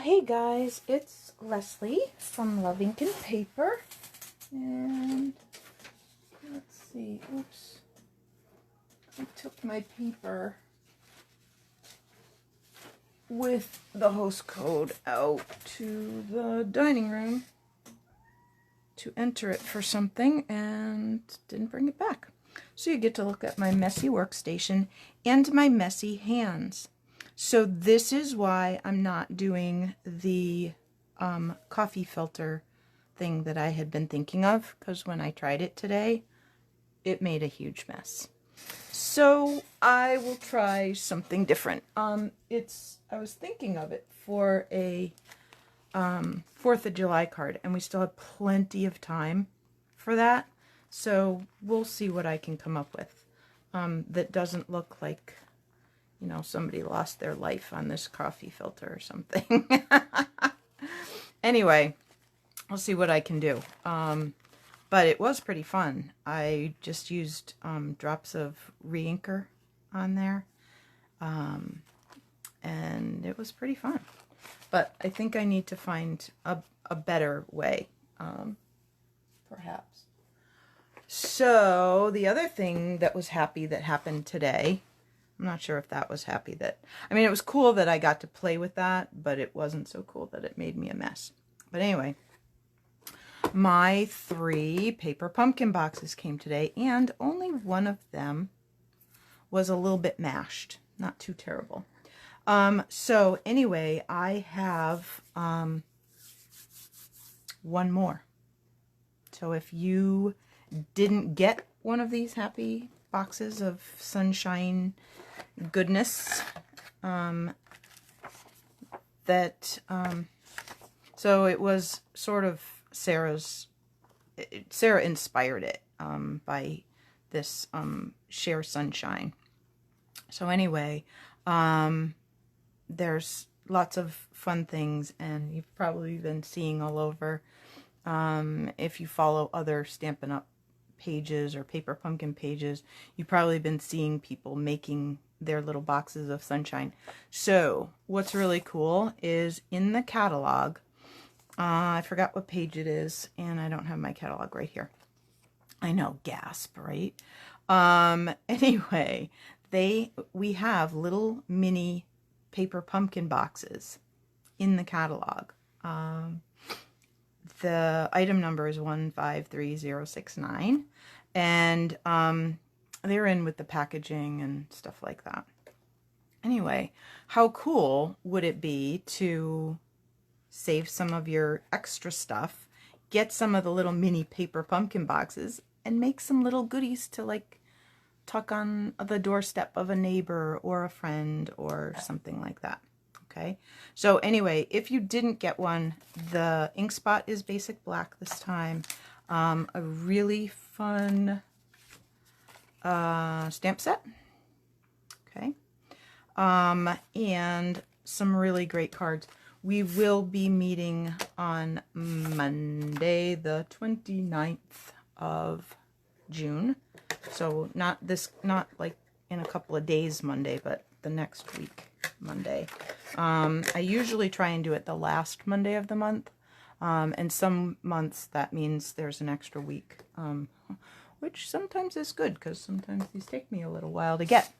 Hey guys, it's Leslie from LuvINK&Paper, and let's see, oops, I took my paper with the host code out to the dining room to enter it for something and didn't bring it back. So you get to look at my messy workstation and my messy hands. So this is why I'm not doing the coffee filter thing that I had been thinking of, because when I tried it today, it made a huge mess. So I will try something different. I was thinking of it for a 4th of July card, and we still have plenty of time for that. So we'll see what I can come up with that doesn't look like, you know, somebody lost their life on this coffee filter or something. Anyway, I'll see what I can do. But it was pretty fun. I just used drops of reinker on there. And it was pretty fun. But I think I need to find a better way, perhaps. So the other thing that was happy that happened today, I'm not sure if that was happy that, I mean, it was cool that I got to play with that, but it wasn't so cool that it made me a mess. But anyway, my 3 paper pumpkin boxes came today, and only one of them was a little bit mashed. Not too terrible. So anyway, I have one more. So if you didn't get one of these happy boxes of sunshine goodness, so it was sort of Sarah inspired it by this Share Sunshine. So anyway, there's lots of fun things, and you've probably been seeing all over, if you follow other Stampin' Up! Pages or paper pumpkin pages, you've probably been seeing people making their little boxes of sunshine. So what's really cool is in the catalog, I forgot what page it is, and I don't have my catalog right here. I know, gasp, right? Anyway, we have little mini paper pumpkin boxes in the catalog. The item number is 153069, and they're in with the packaging and stuff like that. Anyway, how cool would it be to save some of your extra stuff, get some of the little mini paper pumpkin boxes, and make some little goodies to like tuck on the doorstep of a neighbor or a friend or something like that. Okay, so anyway, if you didn't get one, the ink spot is basic black this time. A really fun stamp set. Okay, and some really great cards. We will be meeting on Monday, the 29th of June. So not like in a couple of days Monday, but the next week Monday. I usually try and do it the last Monday of the month. And some months that means there's an extra week, which sometimes is good because sometimes these take me a little while to get.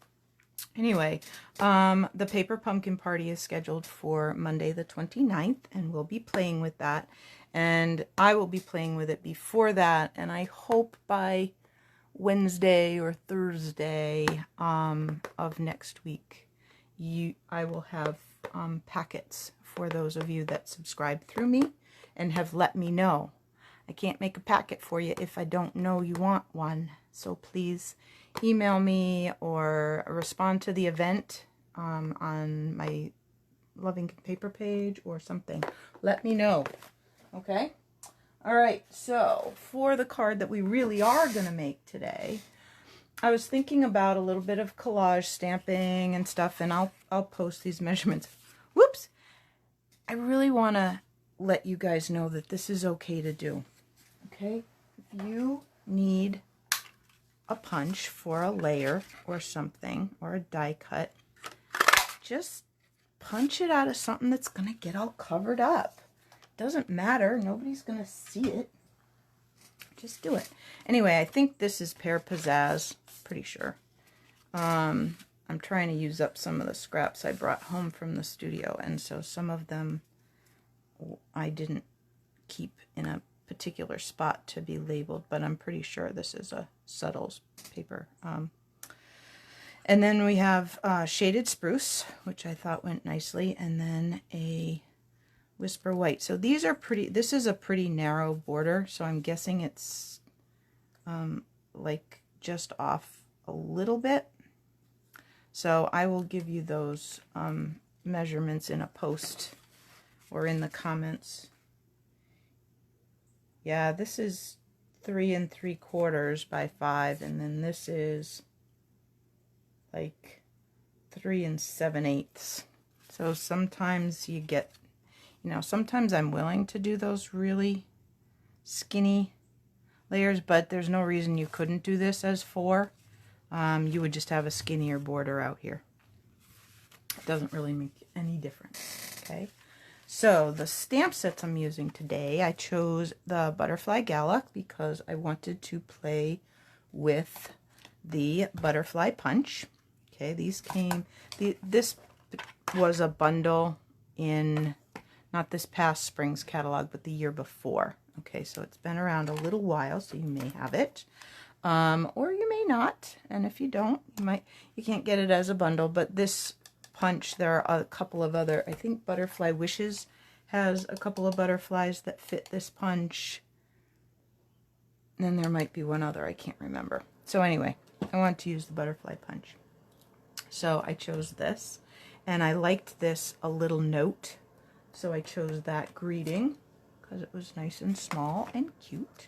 Anyway, the paper pumpkin party is scheduled for Monday the 29th, and we'll be playing with that. And I will be playing with it before that, and I hope by Wednesday or Thursday of next week, I will have packets for those of you that subscribe through me and have let me know. I can't make a packet for you if I don't know you want one. So please email me or respond to the event on my LuvINK&Paper page or something. Let me know. Okay? All right, so for the card that we really are going to make today, I was thinking about a little bit of collage stamping and stuff, and I'll post these measurements. Whoops! I really want to let you guys know that this is okay to do. Okay? If you need a punch for a layer or something, or a die cut, just punch it out of something that's going to get all covered up. Doesn't matter. Nobody's going to see it. Just do it. Anyway, I think this is Pear Pizzazz. Pretty sure. I'm trying to use up some of the scraps I brought home from the studio, and so some of them I didn't keep in a particular spot to be labeled, but I'm pretty sure this is a Subtles paper. And then we have Shaded Spruce, which I thought went nicely, and then a Whisper White. So these are pretty, this is a pretty narrow border, so I'm guessing it's like just off a little bit. So I will give you those measurements in a post or in the comments. Yeah, this is 3 3/4 by 5, and then this is like 3 7/8. So sometimes you get, you know, sometimes I'm willing to do those really skinny layers, but there's no reason you couldn't do this as 4. You would just have a skinnier border out here. It doesn't really make any difference. Okay. So the stamp sets I'm using today, I chose the Butterfly Gala because I wanted to play with the Butterfly Punch. Okay, these came, this was a bundle in, not this past spring's catalog, but the year before. Okay, so it's been around a little while, so you may have it. Or you may not, and if you don't, you can't get it as a bundle, but this punch, there are a couple of other, I think Butterfly Wishes has a couple of butterflies that fit this punch. And then there might be one other, I can't remember. So anyway, I want to use the Butterfly Punch. So I chose this, and I liked this a little note, so I chose that greeting because it was nice and small and cute.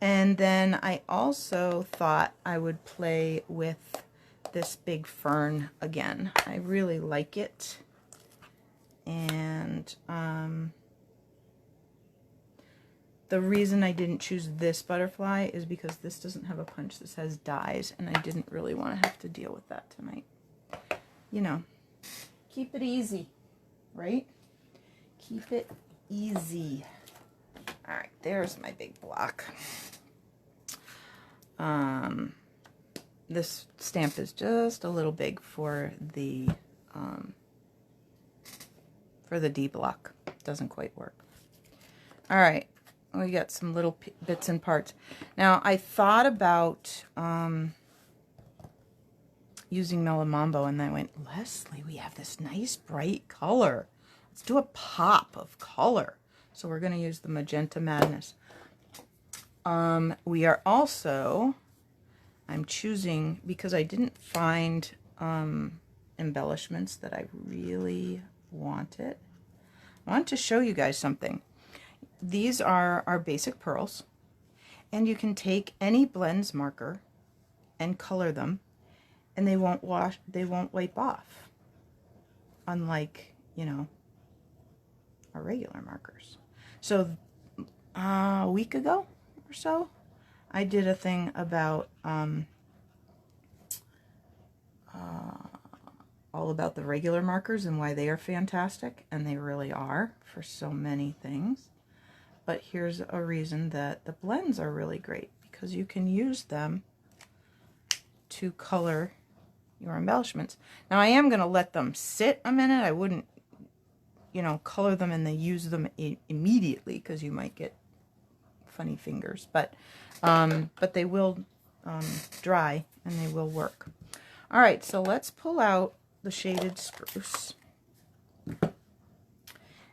And then I also thought I would play with this big fern again. I really like it. And the reason I didn't choose this butterfly is because this doesn't have a punch. This has dies, and I didn't really want to have to deal with that tonight. You know, keep it easy, right? Keep it easy. All right, there's my big block. This stamp is just a little big for the D block. Doesn't quite work. All right, we got some little bits and parts. Now, I thought about using Melamambo, and then I went, Leslie, we have this nice bright color. Let's do a pop of color. So we're going to use the Magenta Madness. We are also, I'm choosing, because I didn't find embellishments that I really wanted. I want to show you guys something. These are our basic pearls, and you can take any blends marker and color them, and they won't wash, they won't wipe off, unlike, you know, our regular markers. So a week ago or so, I did a thing about all about the regular markers and why they are fantastic, and they really are for so many things. But here's a reason that the blends are really great, because you can use them to color your embellishments. Now I am going to let them sit a minute. I wouldn't, you know, color them and then use them immediately, because you might get funny fingers. But they will dry and they will work. All right, so let's pull out the Shaded Spruce.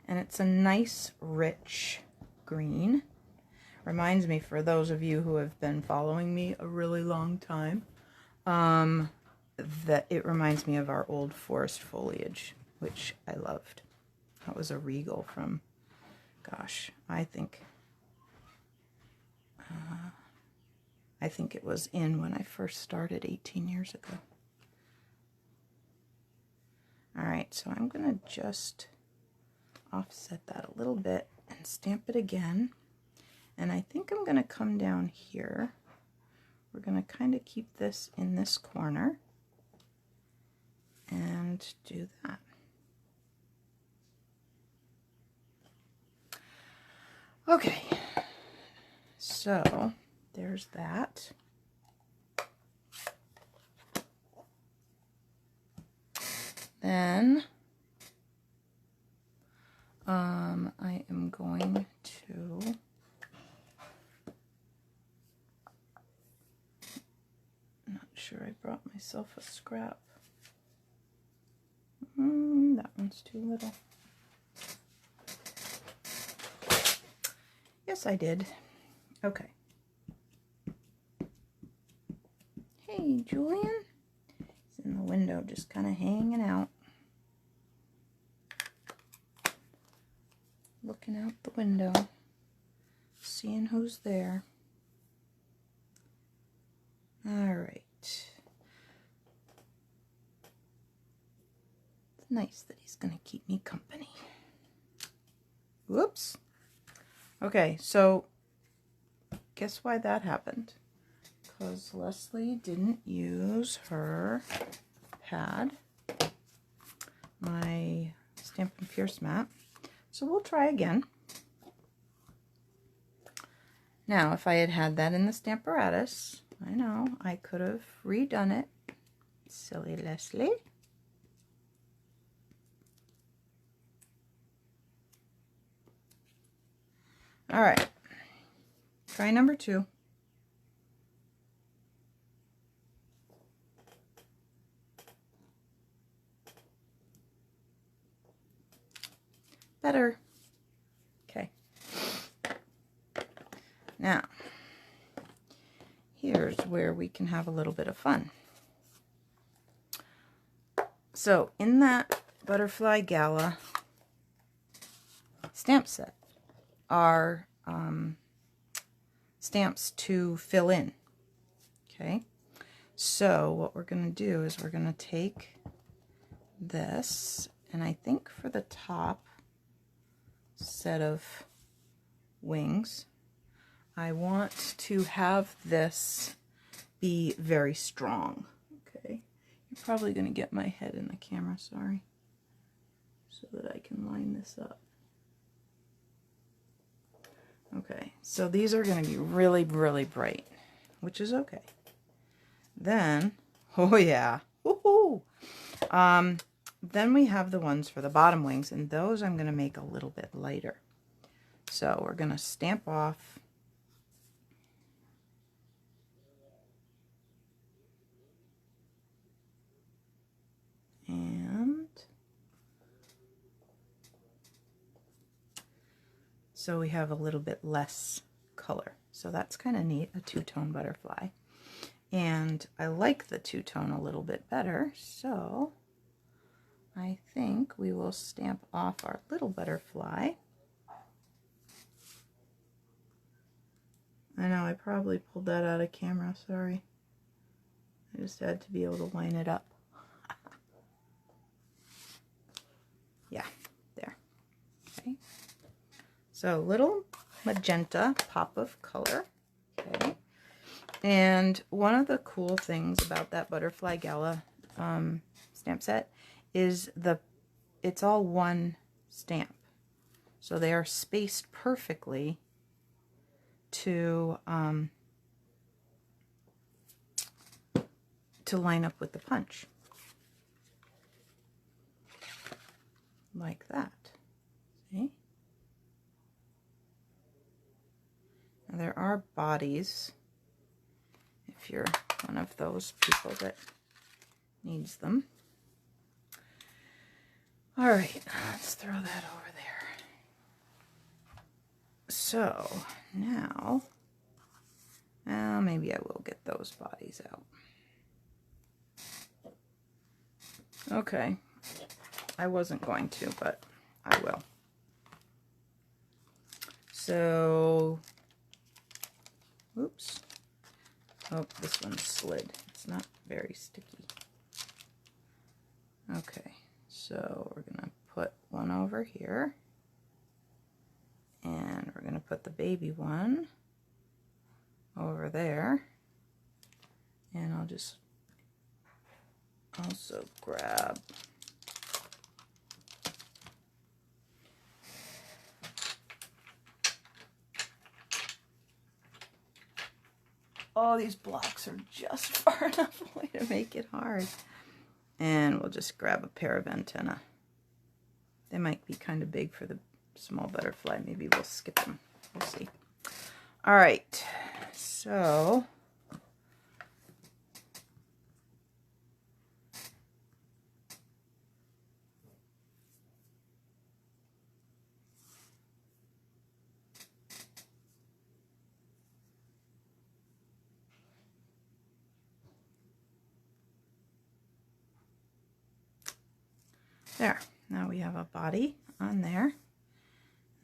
And it's a nice, rich green. Reminds me, for those of you who have been following me a really long time, that it reminds me of our old forest foliage, which I loved. That was a Regal from, gosh, I think it was in when I first started 18 years ago. All right, so I'm going to just offset that a little bit and stamp it again. And I think I'm going to come down here. We're going to kind of keep this in this corner and do that. Okay, so there's that. Then I am going to not sure I brought myself a scrap. That one's too little. Yes, I did. Okay. Hey, Julian. He's in the window just kind of hanging out. Looking out the window. Seeing who's there. All right. It's nice that he's going to keep me company. Whoops. Okay, so guess why that happened? Because Leslie didn't use her pad, my Stampin' Pierce mat. So we'll try again. Now, if I had had that in the Stamparatus, I know, I could have redone it. Silly Leslie. All right. Try number 2. Better. Okay. Now, here's where we can have a little bit of fun. So, in that Butterfly Gala stamp set are stamps to fill in. Okay. So, what we're going to do is we're going to take this, and I think for the top set of wings, I want to have this be very strong. Okay, you're probably going to get my head in the camera, sorry, so that I can line this up. Okay, so these are going to be really, really bright, which is okay. Then, oh yeah, woohoo! Then we have the ones for the bottom wings, and those I'm going to make a little bit lighter. So we're going to stamp off and so we have a little bit less color. So that's kind of neat, a two-tone butterfly. And I like the two-tone a little bit better, so I think we will stamp off our little butterfly. I know, I probably pulled that out of camera, sorry. I just had to be able to line it up. Yeah, there. Okay. So little magenta pop of color. Okay. And one of the cool things about that Butterfly Gala stamp set is it's all one stamp. So they are spaced perfectly to line up with the punch. Like that. See? Now there are bodies if you're one of those people that needs them. All right, let's throw that over there. So now, well, maybe I will get those bodies out. Okay, I wasn't going to, but I will. So, oops. Oh, this one slid. It's not very sticky. Okay, so we're going to put one over here. And we're going to put the baby one over there. And I'll just also grab Oh, these blocks are just far enough away to make it hard. And we'll just grab a pair of antennae. They might be kind of big for the small butterfly. Maybe we'll skip them. We'll see. All right, so there. Now we have a body on there.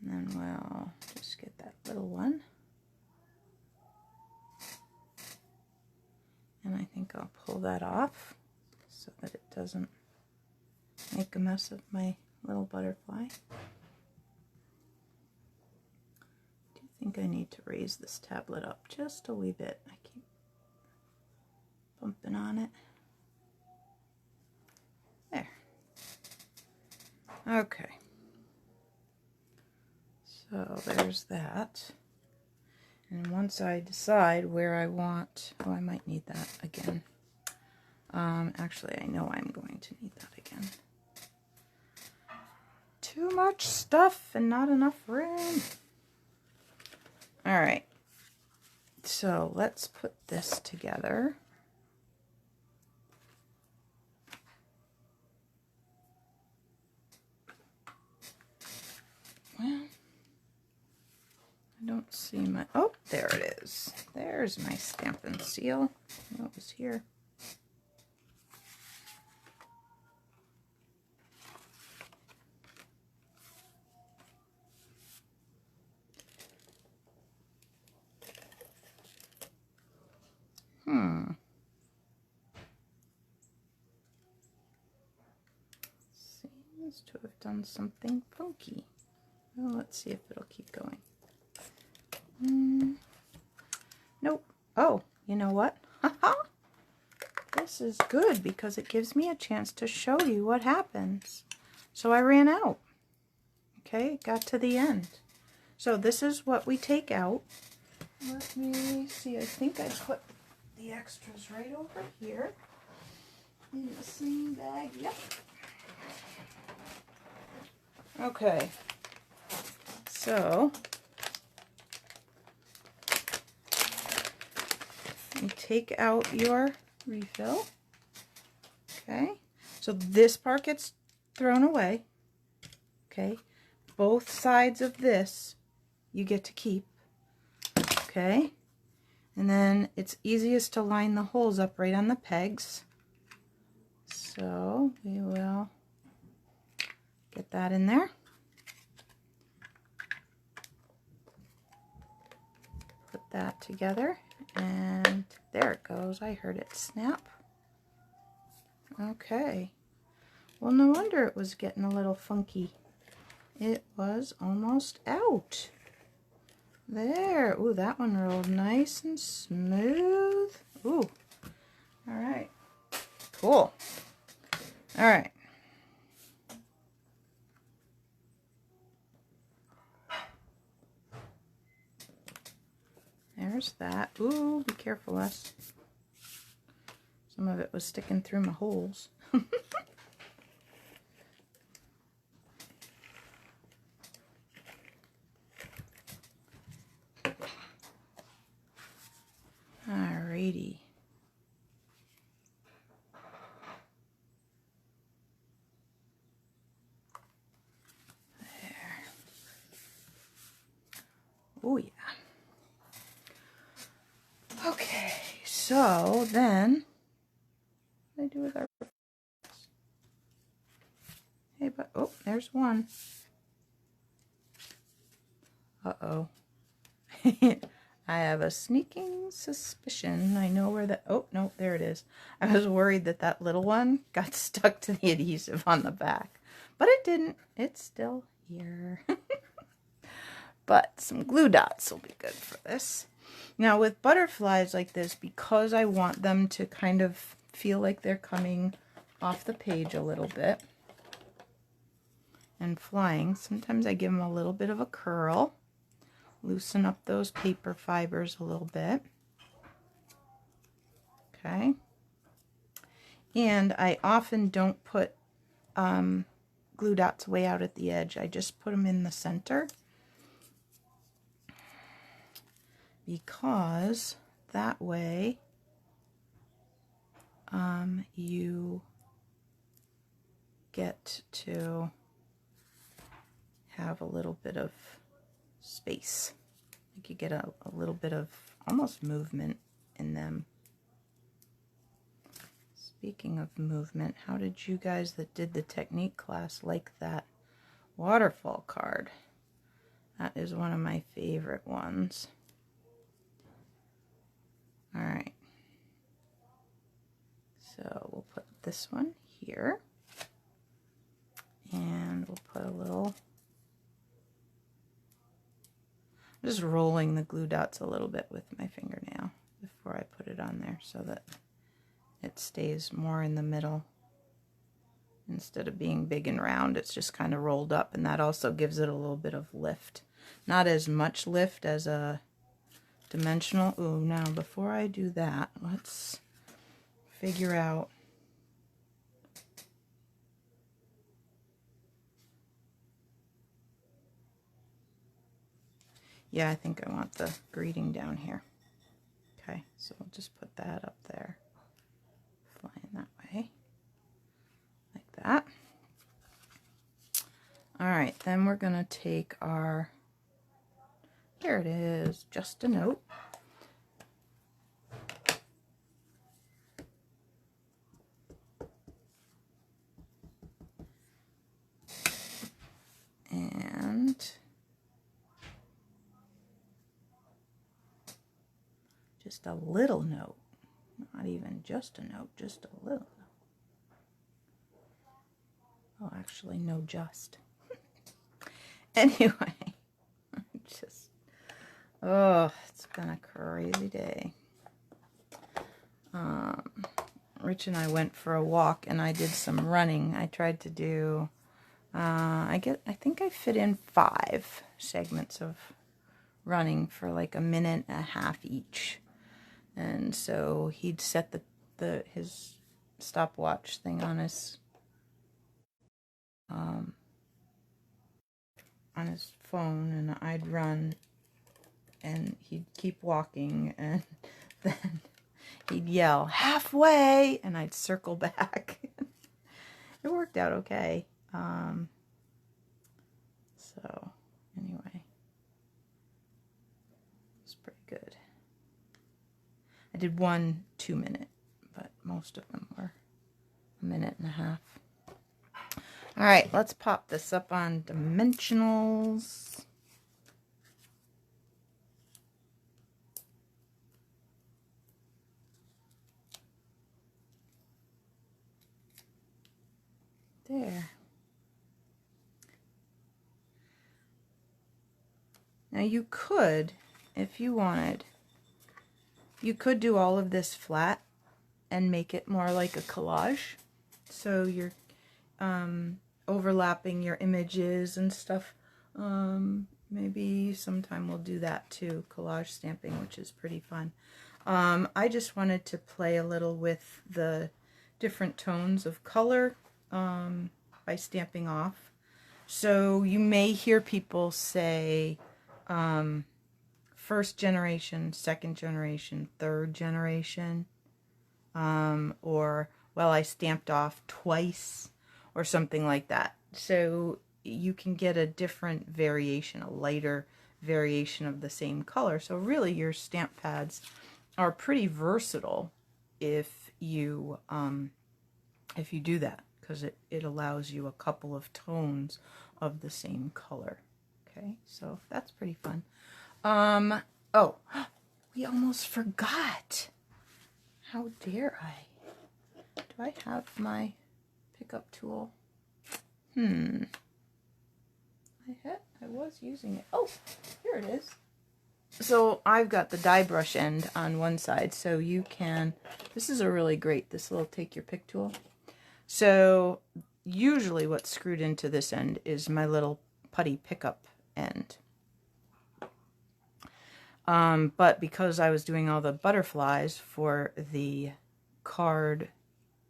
And then we'll just get that little one. And I think I'll pull that off so that it doesn't make a mess of my little butterfly. I do think I need to raise this tablet up just a wee bit. I keep bumping on it. There. Okay. So there's that. And once I decide where I want, oh, I might need that again. Actually, I know I'm going to need that again. Too much stuff and not enough room. All right. So let's put this together. Well, I don't see my, oh, there it is. There's my stamp and seal. I know it was here. Seems to have done something funky. Well, let's see if it'll keep going. Nope. Oh, you know what? This is good because it gives me a chance to show you what happens. So I ran out. Okay, got to the end. So this is what we take out. Let me see. I think I put the extras right over here in the same bag. Yep. Okay. So you take out your refill. Okay. So this part gets thrown away. Okay. Both sides of this you get to keep. Okay. And then it's easiest to line the holes up right on the pegs. So we will get that in there. Put that together. And there it goes. I heard it snap. Okay. Well, no wonder it was getting a little funky. It was almost out. There. Ooh, that one rolled nice and smooth. Ooh. All right. Cool. All right. There's that. Ooh, be careful, Les. Some of it was sticking through my holes. Alrighty. There. Oh yeah. Okay, so then what do I do with our, hey, but oh, there's one. Uh-oh. I have a sneaking suspicion. I know where that, oh, no, there it is. I was worried that that little one got stuck to the adhesive on the back, but it didn't. It's still here. But some glue dots will be good for this. Now with butterflies like this, because I want them to kind of feel like they're coming off the page a little bit and flying, sometimes I give them a little bit of a curl. Loosen up those paper fibers a little bit. Okay. And I often don't put glue dots way out at the edge. I just put them in the center because that way you get to have a little bit of space. Like you get a little bit of almost movement in them. Speaking of movement, how did you guys that did the technique class like that waterfall card? That is one of my favorite ones. All right. So we'll put this one here. And we'll put a little, just rolling the glue dots a little bit with my fingernail before I put it on there so that it stays more in the middle. Instead of being big and round, it's just kind of rolled up, and that also gives it a little bit of lift. Not as much lift as a dimensional. Ooh, now before I do that, let's figure out yeah, I think I want the greeting down here. Okay, so we'll just put that up there, flying that way, like that. All right, then we're gonna take our, here it is, just a note. And just a little note, not even just a note, just a little note. Oh, actually, no, just. Anyway, just, oh, it's been a crazy day. Rich and I went for a walk, and I did some running. I tried to do, I think I fit in 5 segments of running for like a minute and a half each. And so he'd set his stopwatch thing on his phone, and I'd run, and he'd keep walking, and then he'd yell halfway, and I'd circle back. It worked out okay. So anyway, it's pretty good. I did 1 2-minute, but most of them were a minute and a half. All right, let's pop this up on dimensionals. There. Now you could, if you wanted, you could do all of this flat and make it more like a collage. So you're overlapping your images and stuff. Maybe sometime we'll do that too, collage stamping, which is pretty fun. I just wanted to play a little with the different tones of color by stamping off. So you may hear people say first generation, second generation, third generation, or, well, I stamped off twice, or something like that. So you can get a different variation, a lighter variation of the same color. So really your stamp pads are pretty versatile if you do that, because it allows you a couple of tones of the same color. Okay, so that's pretty fun. Oh, we almost forgot. How dare I? Do I have my pickup tool? I was using it. Oh, here it is. So I've got the die brush end on one side, so you can, this is a really great, this little take your pick tool. So usually what's screwed into this end is my little putty pickup end. But because I was doing all the butterflies for the card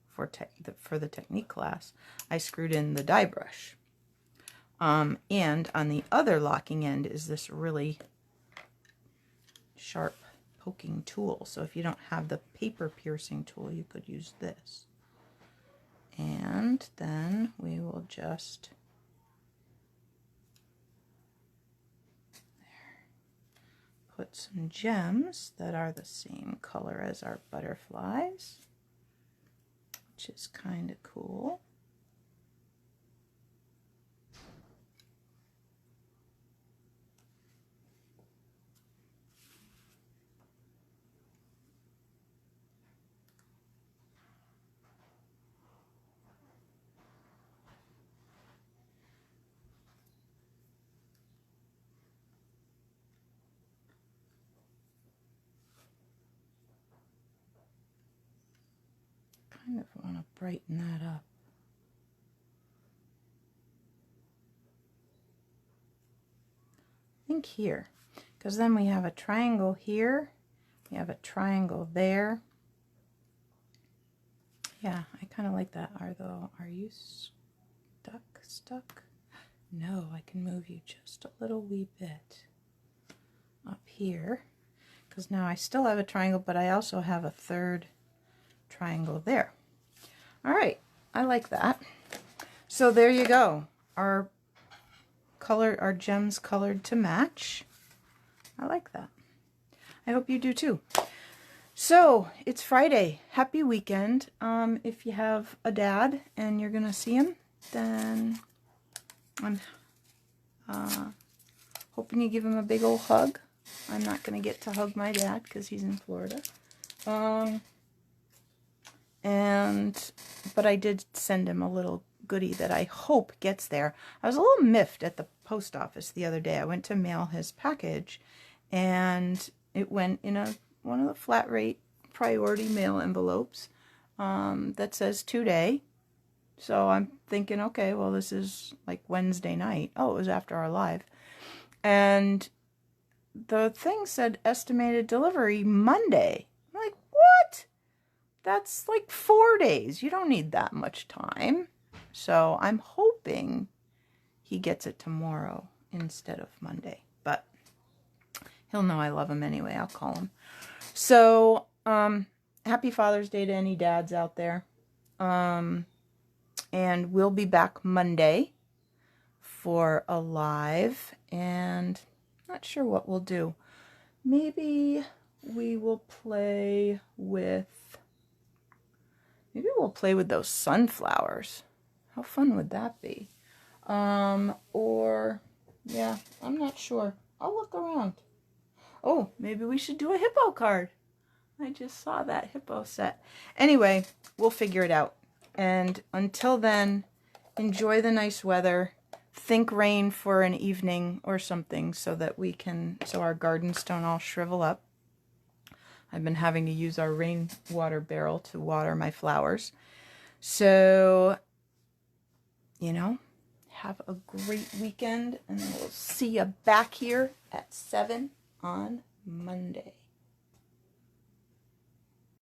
for the technique class, I screwed in the die brush. And on the other locking end is this really sharp poking tool. So if you don't have the paper piercing tool, you could use this. And then we will just put some gems that are the same color as our butterflies, which is kind of cool. Kind of want to brighten that up. I think here, because then we have a triangle here, we have a triangle there. Yeah, I kind of like that. Are you stuck? No, I can move you just a little wee bit up here, because now I still have a triangle, but I also have a third triangle there. All right, I like that. So there you go. Our gems colored to match. I like that. I hope you do too. So it's Friday. Happy weekend. If you have a dad and you're gonna see him, then I'm hoping you give him a big old hug. I'm not gonna get to hug my dad because he's in Florida. But I did send him a little goodie that I hope gets there. I was a little miffed at the post office the other day. I went to mail his package and it went in one of the flat rate priority mail envelopes that says today. So I'm thinking, okay, well, this is like Wednesday night. Oh, it was after our live. And the thing said estimated delivery Monday. I'm like, what? That's like 4 days. You don't need that much time. So I'm hoping he gets it tomorrow instead of Monday. But he'll know I love him anyway. I'll call him. So, happy Father's Day to any dads out there. And we'll be back Monday for a live. And not sure what we'll do. Maybe we will play with... Maybe we'll play with those sunflowers. How fun would that be? Or, yeah, I'm not sure. I'll look around. Oh, maybe we should do a hippo card. I just saw that hippo set. Anyway, we'll figure it out. And until then, enjoy the nice weather. Think rain for an evening or something so that so our gardens don't all shrivel up. I've been having to use our rainwater barrel to water my flowers. So, have a great weekend, and we'll see you back here at 7 on Monday.